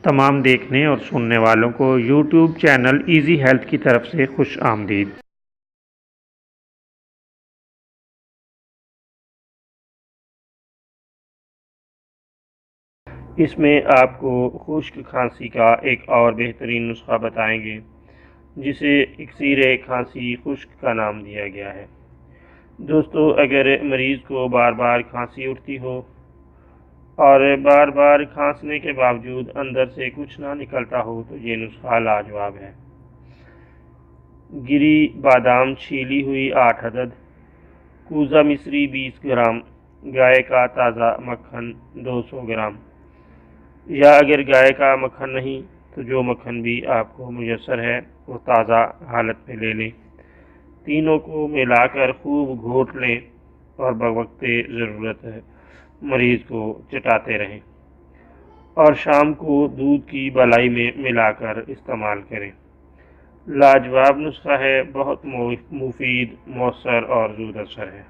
تمام دیکھنے اور سننے والوں کو یوٹیوب چینل ایزی ہیلتھ کی طرف سے خوش آمدید۔ اس میں آپ کو خشک کھانسی کا ایک اور بہترین نسخہ بتائیں گے جسے اکسیر کھانسی خشک کا نام دیا گیا ہے۔ دوستو، اگر مریض کو بار بار کھانسی اٹھتی ہو اور بار بار کھانسنے کے باوجود اندر سے کچھ نہ نکلتا ہو تو یہ نسخہ لاجواب ہے۔ گری بادام چھیلی ہوئی 8 عدد، کوزہ مصری 20 گرام، گائے کا تازہ مکھن 200 گرام، یا اگر گائے کا مکھن نہیں تو جو مکھن بھی آپ کو میسر ہے وہ تازہ حالت میں لے لیں۔ تینوں کو ملا کر خوب گھوٹ لیں اور بوقت ضرورت مریض کو چٹاتے رہیں اور شام کو دودھ کی بالائی میں ملا کر استعمال کریں۔ لاجواب نسخہ ہے، بہت مفید، مؤثر اور زود اثر ہے۔